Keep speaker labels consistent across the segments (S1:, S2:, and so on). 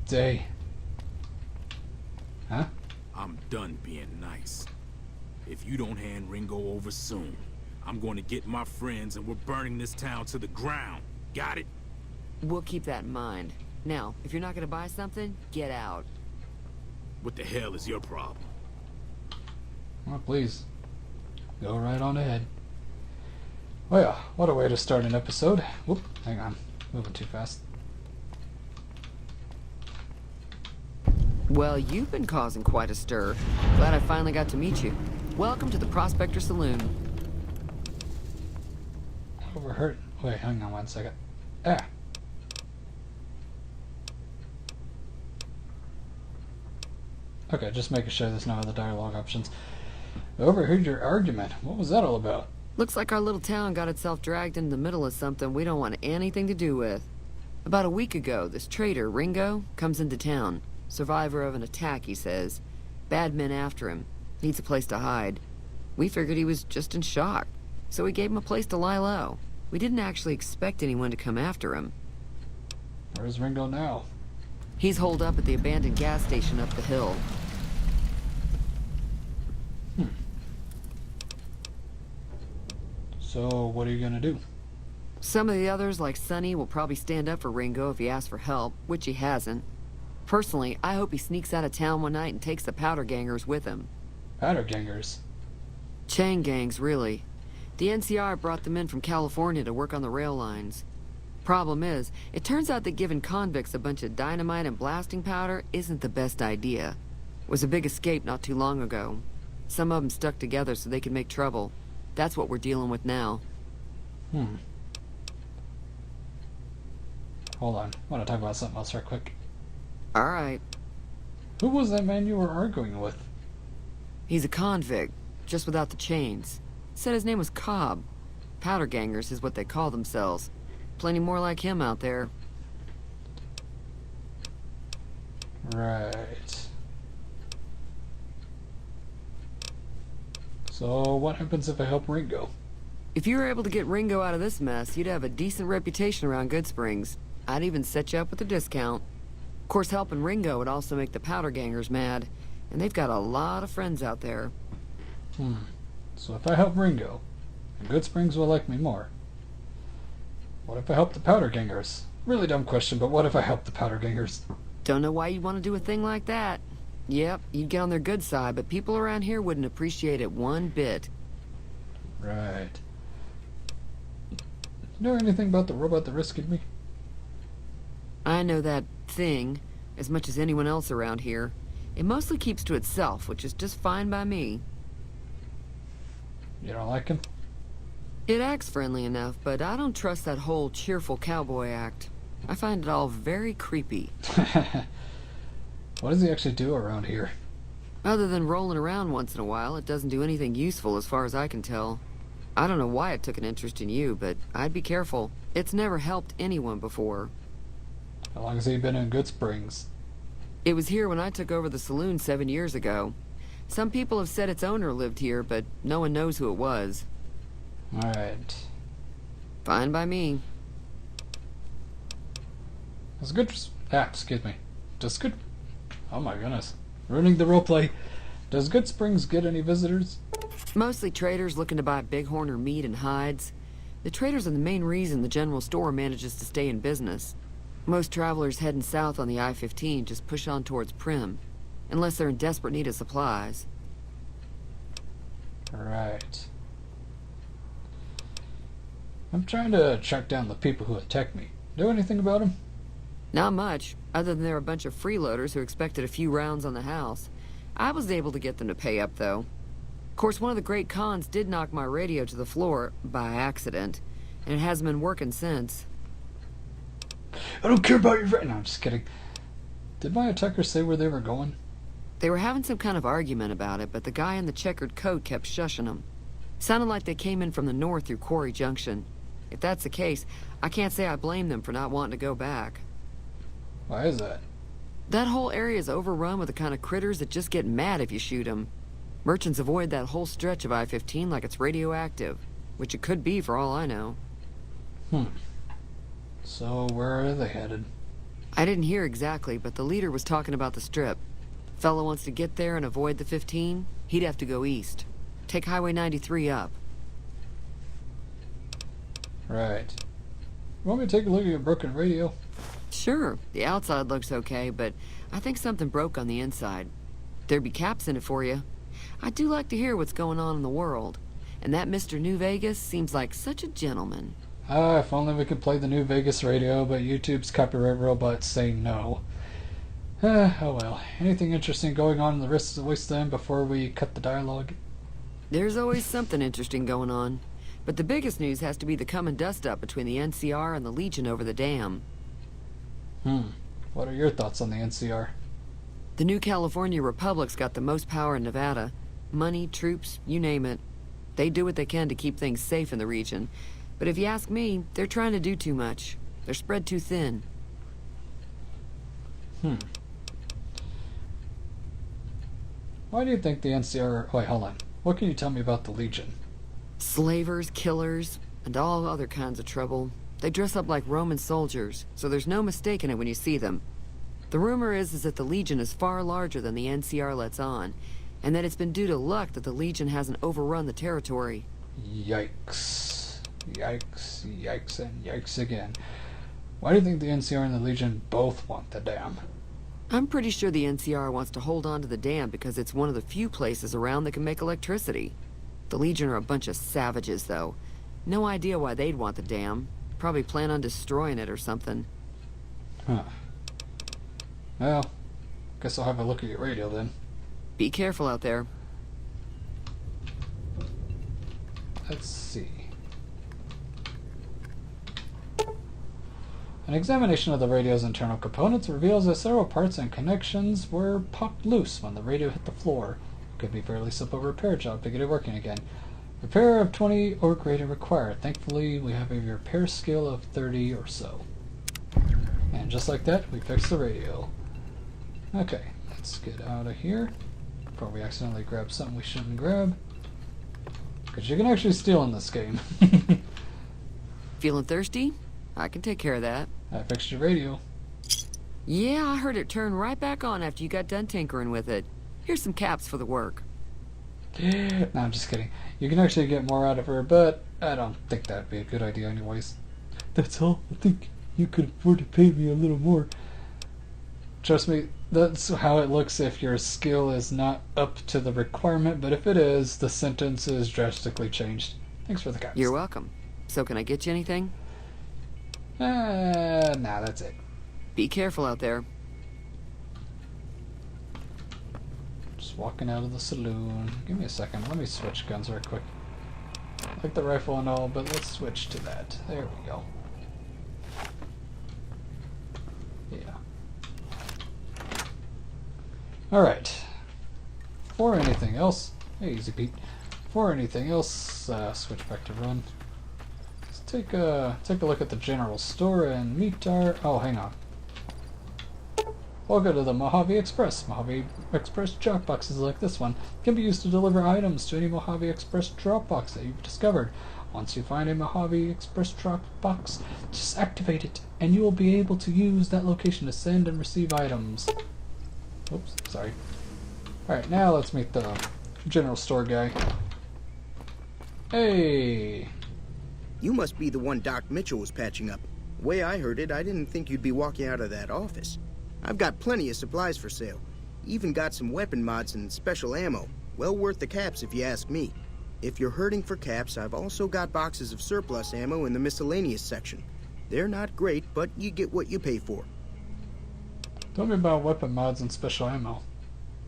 S1: day. Huh?
S2: I'm done being nice. If you don't hand Ringo over soon, I'm going to get my friends and we're burning this town to the ground. Got it?
S3: We'll keep that in mind. Now, if you're not gonna buy something, get out.
S2: What the hell is your problem?
S1: Oh, please. Go right on ahead. Oh yeah, what a way to start an episode. Whoop, hang on. Moving too fast.
S3: Well, you've been causing quite a stir. Glad I finally got to meet you. Welcome to the Prospector Saloon.
S1: Overheard. Wait, hang on 1 second. Ah. Okay, just making sure there's no other dialogue options. I overheard your argument. What was that all about?
S3: Looks like our little town got itself dragged into the middle of something we don't want anything to do with. About a week ago, this traitor, Ringo, comes into town. Survivor of an attack, he says. Bad men after him. Needs a place to hide. We figured he was just in shock, so we gave him a place to lie low. We didn't actually expect anyone to come after him.
S1: Where's Ringo now?
S3: He's holed up at the abandoned gas station up the hill.
S1: So, what are you gonna do?
S3: Some of the others, like Sonny, will probably stand up for Ringo if he asks for help, which he hasn't. Personally, I hope he sneaks out of town one night and takes the powder gangers with him.
S1: Powder gangers?
S3: Chain gangs, really. The NCR brought them in from California to work on the rail lines. Problem is, it turns out that giving convicts a bunch of dynamite and blasting powder isn't the best idea. It was a big escape not too long ago. Some of them stuck together so they could make trouble. That's what we're dealing with now.
S1: Hold on. I want to talk about something else real quick.
S3: Alright.
S1: Who was that man you were arguing with?
S3: He's a convict, just without the chains. Said his name was Cobb. Powder gangers is what they call themselves. Plenty more like him out there.
S1: Right. So, what happens if I help Ringo?
S3: If you were able to get Ringo out of this mess, you'd have a decent reputation around Goodsprings. I'd even set you up with a discount. Of course, helping Ringo would also make the powder gangers mad, and they've got a lot of friends out there.
S1: So if I help Ringo, then Goodsprings will like me more. What if I help the powder gangers? Really dumb question, but what if I help the powder gangers?
S3: Don't know why you'd want to do a thing like that. Yep, you'd get on their good side, but people around here wouldn't appreciate it one bit.
S1: Right. You know anything about the robot that rescued me?
S3: I know that thing as much as anyone else around here. It mostly keeps to itself, which is just fine by me.
S1: You don't like him?
S3: It acts friendly enough, but I don't trust that whole cheerful cowboy act. I find it all very creepy.
S1: What does he actually do around here?
S3: Other than rolling around once in a while, it doesn't do anything useful as far as I can tell. I don't know why it took an interest in you, but I'd be careful. It's never helped anyone before.
S1: How long has he been in Goodsprings?
S3: It was here when I took over the saloon 7 years ago. Some people have said its owner lived here, but no one knows who it was.
S1: Alright.
S3: Fine by me.
S1: Does excuse me. Does Good... Oh my goodness. Ruining the roleplay. Does Goodsprings get any visitors?
S3: Mostly traders looking to buy bighorn or meat and hides. The traders are the main reason the general store manages to stay in business. Most travelers heading south on the I-15 just push on towards Prim, unless they're in desperate need of supplies.
S1: Right. I'm trying to track down the people who attacked me. Know anything about them?
S3: Not much, other than they're a bunch of freeloaders who expected a few rounds on the house. I was able to get them to pay up, though. Of course, one of the great cons did knock my radio to the floor, by accident, and it hasn't been working since.
S1: I don't care about your... No, I'm just kidding. Did my attackers say where they were going?
S3: They were having some kind of argument about it, but the guy in the checkered coat kept shushing them. Sounded like they came in from the north through Quarry Junction. If that's the case, I can't say I blame them for not wanting to go back.
S1: Why is that?
S3: That whole area is overrun with the kind of critters that just get mad if you shoot them. Merchants avoid that whole stretch of I-15 like it's radioactive, which it could be for all I know.
S1: So where are they headed?
S3: I didn't hear exactly, but the leader was talking about the strip. Fella wants to get there and avoid the 15, he'd have to go east. Take Highway 93 up.
S1: Right. You want me to take a look at your broken radio?
S3: Sure, the outside looks okay, but I think something broke on the inside. There'd be caps in it for you. I do like to hear what's going on in the world. And that Mr. New Vegas seems like such a gentleman.
S1: Ah, if only we could play the New Vegas radio, but YouTube's copyright robots say no. Oh well. Anything interesting going on in the rest of the wasteland before we cut the dialogue?
S3: There's always something interesting going on. But the biggest news has to be the come and dust up between the NCR and the Legion over the dam.
S1: What are your thoughts on the NCR?
S3: The new California Republic's got the most power in Nevada. Money, troops, you name it. They do what they can to keep things safe in the region. But if you ask me, they're trying to do too much. They're spread too thin.
S1: Why do you think the NCR... Wait, hold on. What can you tell me about the Legion?
S3: Slavers, killers, and all other kinds of trouble. They dress up like Roman soldiers, so there's no mistaking it when you see them. The rumor is that the Legion is far larger than the NCR lets on, and that it's been due to luck that the Legion hasn't overrun the territory.
S1: Yikes. Yikes, yikes, and yikes again. Why do you think the NCR and the Legion both want the dam?
S3: I'm pretty sure the NCR wants to hold on to the dam because it's one of the few places around that can make electricity. The Legion are a bunch of savages, though. No idea why they'd want the dam. Probably plan on destroying it or something.
S1: Well, guess I'll have a look at your radio then.
S3: Be careful out there.
S1: Let's see. An examination of the radio's internal components reveals that several parts and connections were popped loose when the radio hit the floor. It could be a fairly simple repair job to get it working again. Repair of 20 or greater required. Thankfully, we have a repair skill of 30 or so. And just like that, we fixed the radio. Okay, let's get out of here before we accidentally grab something we shouldn't grab. Because you can actually steal in this game.
S3: Feeling thirsty? I can take care of that.
S1: I fixed your radio.
S3: Yeah, I heard it turn right back on after you got done tinkering with it. Here's some caps for the work.
S1: No, I'm just kidding. You can actually get more out of her, but I don't think that'd be a good idea anyways. That's all. I think you could afford to pay me a little more. Trust me, that's how it looks if your skill is not up to the requirement, but if it is, the sentence is drastically changed. Thanks for the caps.
S3: You're welcome. So can I get you anything?
S1: Nah, that's it.
S3: Be careful out there.
S1: Just walking out of the saloon. Give me a second. Let me switch guns real quick. I like the rifle and all, but let's switch to that. There we go. Yeah. Alright. Before anything else... Hey, easy Pete. Before anything else, switch back to run. Let's take a look at the general store and meet our... Oh, hang on. Welcome to the Mojave Express. Mojave Express drop boxes like this one can be used to deliver items to any Mojave Express drop box that you've discovered. Once you find a Mojave Express drop box, just activate it, and you will be able to use that location to send and receive items. Oops, sorry. Alright, now let's meet the general store guy. Hey!
S4: You must be the one Doc Mitchell was patching up. The way I heard it, I didn't think you'd be walking out of that office. I've got plenty of supplies for sale. Even got some weapon mods and special ammo. Well worth the caps if you ask me. If you're hurting for caps, I've also got boxes of surplus ammo in the miscellaneous section. They're not great, but you get what you pay for.
S1: Tell me about weapon mods and special ammo.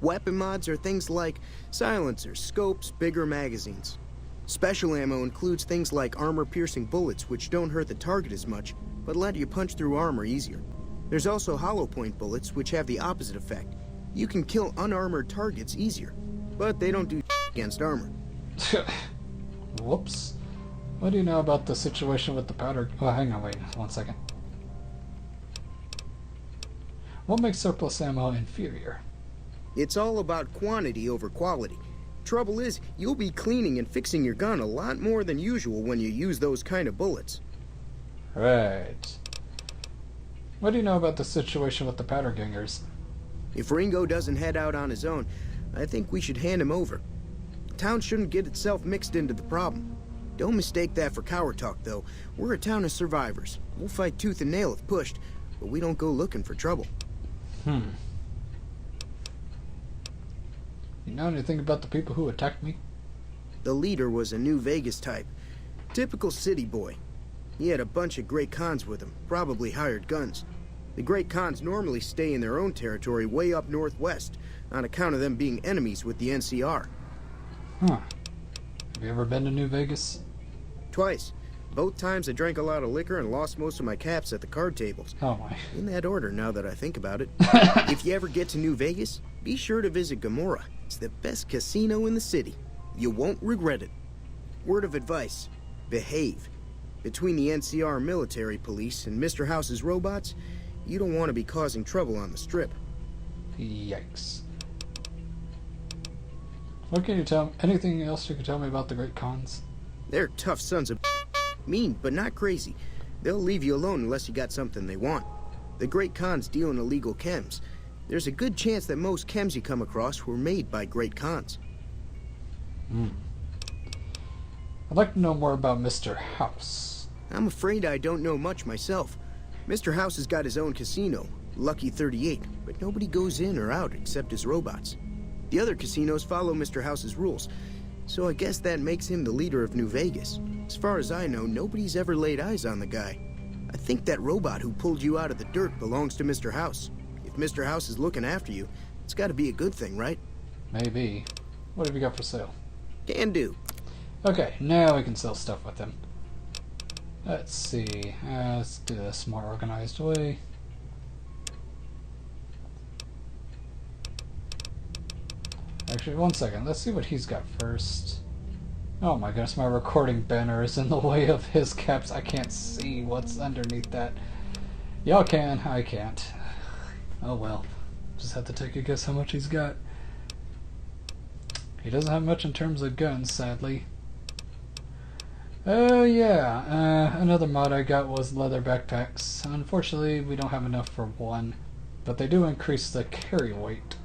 S4: Weapon mods are things like silencers, scopes, bigger magazines. Special ammo includes things like armor-piercing bullets, which don't hurt the target as much, but let you punch through armor easier. There's also hollow point bullets, which have the opposite effect. You can kill unarmored targets easier, but they don't do against armor.
S1: Whoops. What do you know about the situation with the powder... Oh, hang on, wait 1 second. What makes surplus ammo inferior?
S4: It's all about quantity over quality. Trouble is, you'll be cleaning and fixing your gun a lot more than usual when you use those kind of bullets.
S1: Right. What do you know about the situation with the powder gangers?
S4: If Ringo doesn't head out on his own, I think we should hand him over. Town shouldn't get itself mixed into the problem. Don't mistake that for coward talk, though. We're a town of survivors. We'll fight tooth and nail if pushed, but we don't go looking for trouble.
S1: You know anything about the people who attacked me?
S4: The leader was a New Vegas type. Typical city boy. He had a bunch of Great Khans with him, probably hired guns. The Great Khans normally stay in their own territory way up northwest, on account of them being enemies with the NCR.
S1: Huh. Have you ever been to New Vegas?
S4: Twice. Both times I drank a lot of liquor and lost most of my caps at the card tables.
S1: Oh my.
S4: In that order, now that I think about it. If you ever get to New Vegas, be sure to visit Gomorrah. It's the best casino in the city. You won't regret it. Word of advice, behave. Between the NCR military police and Mr. House's robots, you don't want to be causing trouble on the strip.
S1: Yikes. What can you tell me? Anything else you can tell me about the Great Khans?
S4: They're tough sons of mean, but not crazy. They'll leave you alone unless you got something they want. The Great Khans deal in illegal chems. There's a good chance that most chems you come across were made by Great Khans.
S1: I'd like to know more about Mr. House.
S4: I'm afraid I don't know much myself. Mr. House has got his own casino, Lucky 38, but nobody goes in or out except his robots. The other casinos follow Mr. House's rules, so I guess that makes him the leader of New Vegas. As far as I know, nobody's ever laid eyes on the guy. I think that robot who pulled you out of the dirt belongs to Mr. House. If Mr. House is looking after you, it's got to be a good thing, right?
S1: Maybe. What have you got for sale?
S4: Can do.
S1: Okay, now we can sell stuff with him. Let's see. Let's do this more organized way. Actually, one second. Let's see what he's got first. Oh my goodness, my recording banner is in the way of his caps. I can't see what's underneath that. Y'all can, I can't. Oh well. Just have to take a guess how much he's got. He doesn't have much in terms of guns, sadly. Oh yeah, another mod I got was leather backpacks. Unfortunately, we don't have enough for one, but they do increase the carry weight.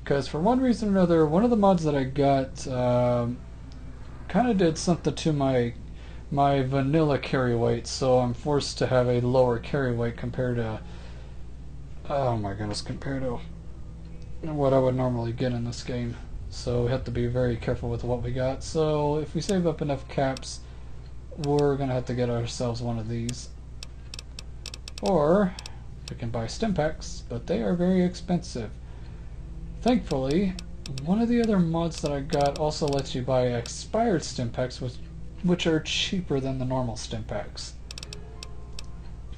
S1: Because for one reason or another, one of the mods that I got kind of did something to my vanilla carry weight, so I'm forced to have a lower carry weight compared to, oh my goodness, compared to what I would normally get in this game. So we have to be very careful with what we got. So if we save up enough caps, we're gonna have to get ourselves one of these, or we can buy stim packs, but they are very expensive. Thankfully, one of the other mods that I got also lets you buy expired stim packs, which are cheaper than the normal stim packs.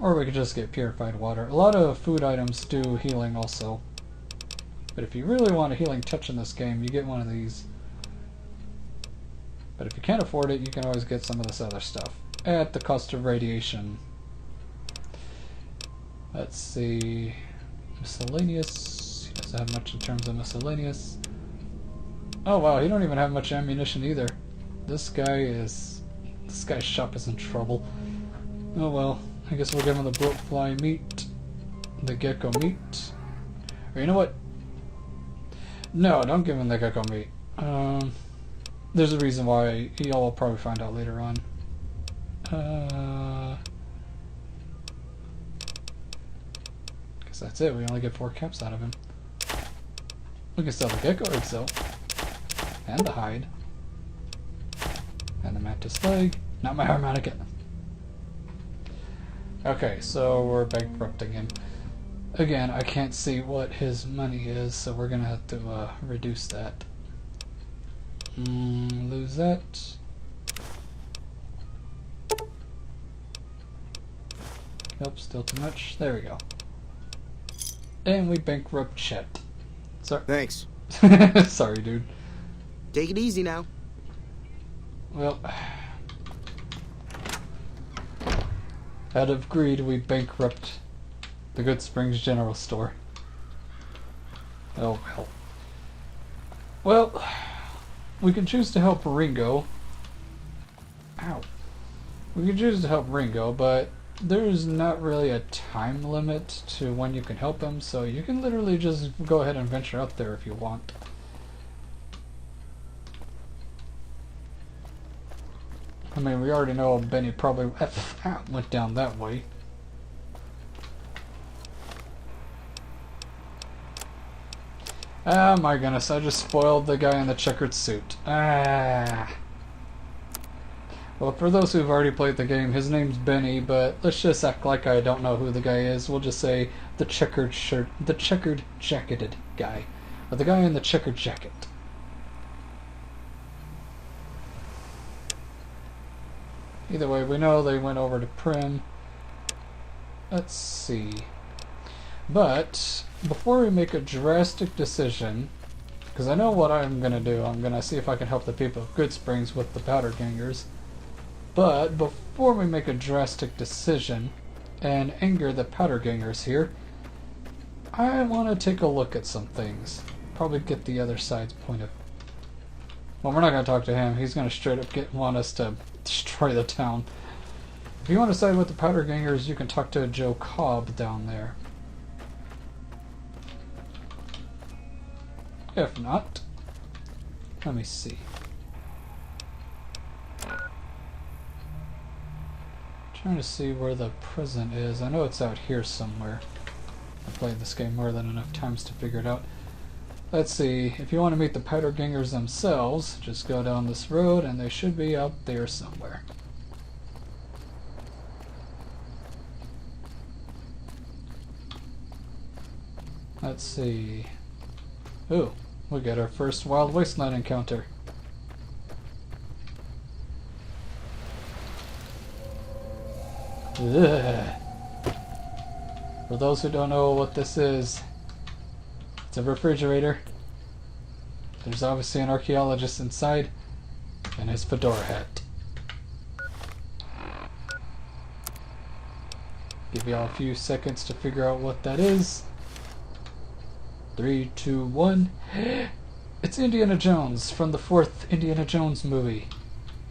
S1: Or we could just get purified water. A lot of food items do healing also. But if you really want a healing touch in this game, you get one of these. But if you can't afford it, you can always get some of this other stuff at the cost of radiation. Let's see. Miscellaneous. He doesn't have much in terms of miscellaneous. Oh wow, he don't even have much ammunition either. This guy's shop is in trouble. Oh well, I guess we'll give him the bloatfly meat, the gecko meat. Or you know what? No, don't give him the gecko meat. There's a reason why. Y'all will probably find out later on. Guess that's it. We only get 4 caps out of him. We can sell the gecko egg cell. And the hide. And the mantis leg. Not my harmonica. Okay, so we're bankrupting him. Again, I can't see what his money is, so we're gonna have to reduce that. Lose that. Nope, still too much. There we go. And we bankrupt Chet. Sorry.
S4: Thanks.
S1: Sorry, dude.
S4: Take it easy now.
S1: Well, out of greed, we bankrupt the Goodsprings General Store. Oh well. Well, we can choose to help Ringo. Ow. We can choose to help Ringo, but there's not really a time limit to when you can help him, so you can literally just go ahead and venture out there if you want. I mean, we already know Benny probably went down that way. Oh my goodness, I just spoiled the guy in the checkered suit. Ah. Well, for those who've already played the game, his name's Benny, but let's just act like I don't know who the guy is. We'll just say the checkered jacketed guy. Or the guy in the checkered jacket. Either way, we know they went over to Prim. Let's see. But before we make a drastic decision, because I know what I'm going to do, I'm going to see if I can help the people of Goodsprings with the powder gangers. But before we make a drastic decision and anger the powder gangers here, I want to take a look at some things. Probably get the other side's point of... Well, we're not going to talk to him. He's going to straight up want us to destroy the town. If you want to side with the powder gangers, you can talk to Joe Cobb down there. If not, let me see. Trying to see where the prison is. I know it's out here somewhere. I've played this game more than enough times to figure it out. Let's see. If you want to meet the powder gangers themselves, just go down this road and they should be out there somewhere. Let's see. Ooh, we got our first Wild Wasteland encounter. Ugh. For those who don't know what this is, it's a refrigerator. There's obviously an archaeologist inside and his fedora hat. Give y'all a few seconds to figure out what that is. 3, 2, 1. It's Indiana Jones from the 4th Indiana Jones movie.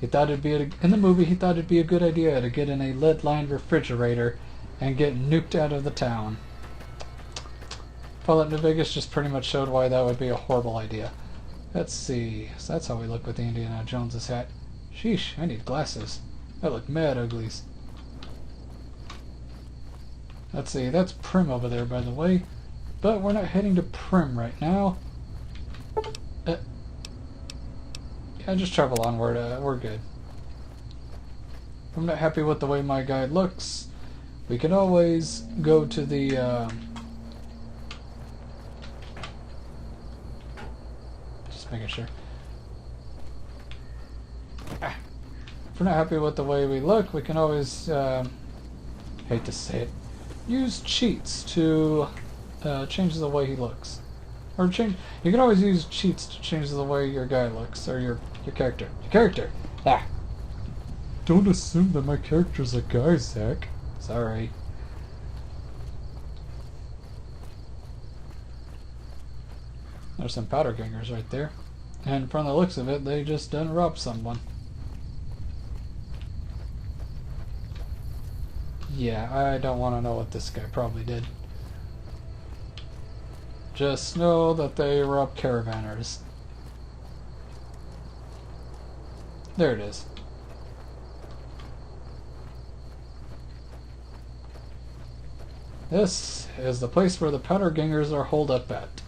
S1: He thought it'd be in the movie. He thought it'd be a good idea to get in a lead-lined refrigerator and get nuked out of the town. Fallout New Vegas just pretty much showed why that would be a horrible idea. Let's see. So that's how we look with the Indiana Jones's hat. Sheesh, I need glasses. I look mad uglies. Let's see. That's Prim over there, by the way. But we're not heading to Prim right now. Yeah, just travel onward. We're good. If I'm not happy with the way my guy looks, we can always go to the... just making sure. If we're not happy with the way we look, we can always... hate to say it. Use cheats to change the way he looks. Or change... You can always use cheats to change the way your guy looks, or your character. Your character! Ah! Don't assume that my character's a guy, Zach. Sorry. There's some powder gangers right there. And from the looks of it, they just done robbed someone. Yeah, I don't want to know what this guy probably did. Just know that they robbed caravanners. There it is. This is the place where the powder gangers are holed up at.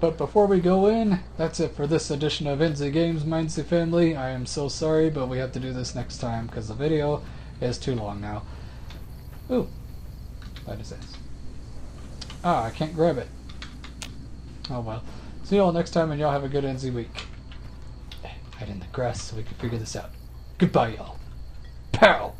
S1: But before we go in, that's it for this edition of NZ Games, Mindsy Family. I am so sorry, but we have to do this next time because the video is too long now. Ooh, that is it. Ah, I can't grab it. Oh well. See y'all next time, and y'all have a good NZ week. Hide in the grass so we can figure this out. Goodbye, y'all. Pow!